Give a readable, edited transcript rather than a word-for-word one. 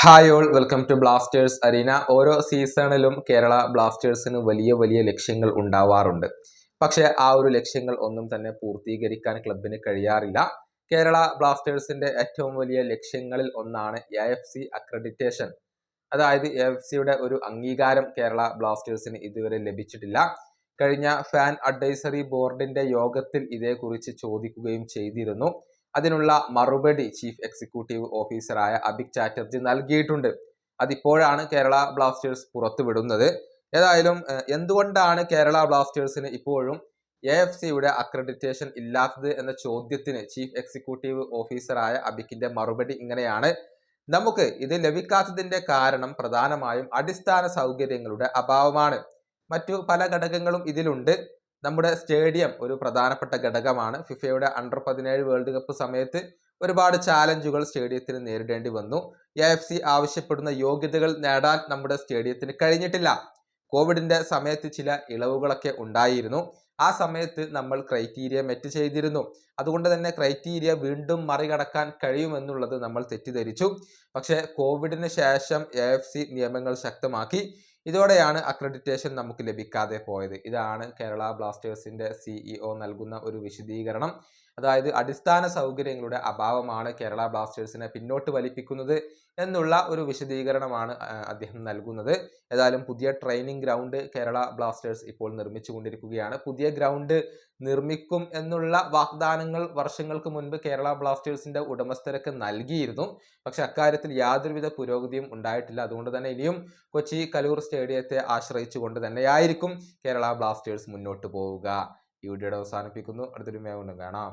Hi all welcome to Blasters arena. ഓരോ സീസണിലും കേരള ബ്ലാസ്റ്റേഴ്സിന് വലിയ വലിയ ലക്ഷ്യങ്ങൾ ഉണ്ടാവാറുണ്ട്. പക്ഷേ ആ ഒരു ലക്ഷ്യങ്ങൾ ഒന്നും തന്നെ പൂർത്തീകരിക്കാൻ ക്ലബിന് കഴിയാറില്ല. കേരള ബ്ലാസ്റ്റേഴ്സിന്റെ ഏറ്റവും വലിയ ലക്ഷ്യങ്ങളിൽ ഒന്നാണ് AFC അക്രഡിറ്റേഷൻ. അതായത് AFCയുടെ ഒരു അംഗീകാരം കേരള ബ്ലാസ്റ്റേഴ്സിന് ഇതുവരെ ലഭിച്ചിട്ടില്ല. കഴിഞ്ഞ ഫാൻ അഡ്വൈസറി ബോർഡിന്റെ യോഗത്തിൽ ഇതേക്കുറിച്ച് ചോദിക്കുകയും ചെയ്തിരുന്നു. അതിനുള്ള മറുപടി ചീഫ് എക്സിക്യൂട്ടീവ് ഓഫീസറായ അഭിക് ചാറ്റർജി നൽകിയിട്ടുണ്ട്. അതിപ്പോഴാണ് കേരള ബ്ലാസ്റ്റേഴ്സ് പുറത്തുവിടുന്നത്. ഏതായാലും എന്തുകൊണ്ടാണ് കേരള ബ്ലാസ്റ്റേഴ്സിന് ഇപ്പോഴും AFCയുടെ അക്രഡിറ്റേഷൻ ഇല്ലാത്തത് എന്ന ചോദ്യത്തിന് ചീഫ് എക്സിക്യൂട്ടീവ് ഓഫീസറായ അഭിക്കിന്റെ മറുപടി ഇങ്ങനെയാണ്: നമുക്ക് ഇത് ലഭിക്കാത്തതിന്റെ കാരണം പ്രധാനമായും അടിസ്ഥാന സൗകര്യങ്ങളുടെ അഭാവമാണ്. മറ്റു പല ഘടകങ്ങളും ഇതിലുണ്ട്. നമ്മുടെ സ്റ്റേഡിയം ഒരു പ്രധാനപ്പെട്ട ഘടകമാണ്. ഫിഫയുടെ അണ്ടർ-17 വേൾഡ് കപ്പ് സമയത്ത് ഒരുപാട് ചാലഞ്ചുകൾ സ്റ്റേഡിയത്തിന് നേരിടേണ്ടി വന്നു. AFC ആവശ്യപ്പെടുന്ന യോഗ്യതകൾ നേടാൻ നമ്മുടെ സ്റ്റേഡിയത്തിന് കഴിഞ്ഞിട്ടില്ല. കോവിഡിന്റെ സമയത്ത് ചില ഇളവുകളൊക്കെ ഉണ്ടായിരുന്നു. ആ സമയത്ത് നമ്മൾ ക്രൈറ്റീരിയ മെറ്റ് ചെയ്തിരുന്നു. അതുകൊണ്ട് തന്നെ ക്രൈറ്റീരിയ വീണ്ടും മറികടക്കാൻ കഴിയുമെന്നുള്ളത് നമ്മൾ തെറ്റിദ്ധരിച്ചു. പക്ഷേ കോവിഡിന് ശേഷം AFC നിയമങ്ങൾ ശക്തമാക്കി. ഇതോടെയാണ് അക്രഡിറ്റേഷൻ നമുക്ക് ലഭിക്കാതെ പോയത്. ഇതാണ് കേരള ബ്ലാസ്റ്റേഴ്സിന്റെ CEO നൽകുന്ന ഒരു വിശദീകരണം. അതായത് അടിസ്ഥാന സൗകര്യങ്ങളുടെ അഭാവമാണ് കേരള ബ്ലാസ്റ്റേഴ്സിനെ പിന്നോട്ട് വലിപ്പിക്കുന്നത് എന്നുള്ള ഒരു വിശദീകരണമാണ് അദ്ദേഹം നൽകുന്നത്. ഏതായാലും പുതിയ ട്രെയിനിങ് ഗ്രൗണ്ട് കേരള ബ്ലാസ്റ്റേഴ്സ് ഇപ്പോൾ നിർമ്മിച്ചു കൊണ്ടിരിക്കുകയാണ്. പുതിയ ഗ്രൗണ്ട് നിർമ്മിക്കും എന്നുള്ള വാഗ്ദാനങ്ങൾ വർഷങ്ങൾക്ക് മുൻപ് കേരള ബ്ലാസ്റ്റേഴ്സിന്റെ ഉടമസ്ഥരൊക്കെ നൽകിയിരുന്നു. പക്ഷെ അക്കാര്യത്തിൽ യാതൊരുവിധ പുരോഗതിയും ഉണ്ടായിട്ടില്ല. അതുകൊണ്ട് തന്നെ ഇനിയും കൊച്ചി കലൂർ സ്റ്റേഡിയത്തെ ആശ്രയിച്ചുകൊണ്ട് തന്നെയായിരിക്കും കേരള ബ്ലാസ്റ്റേഴ്സ് മുന്നോട്ട് പോവുക. ഈ വീഡിയോയുടെ അവസാനിപ്പിക്കുന്നു. അടുത്തൊരു വീഡിയോയിൽ കാണാം.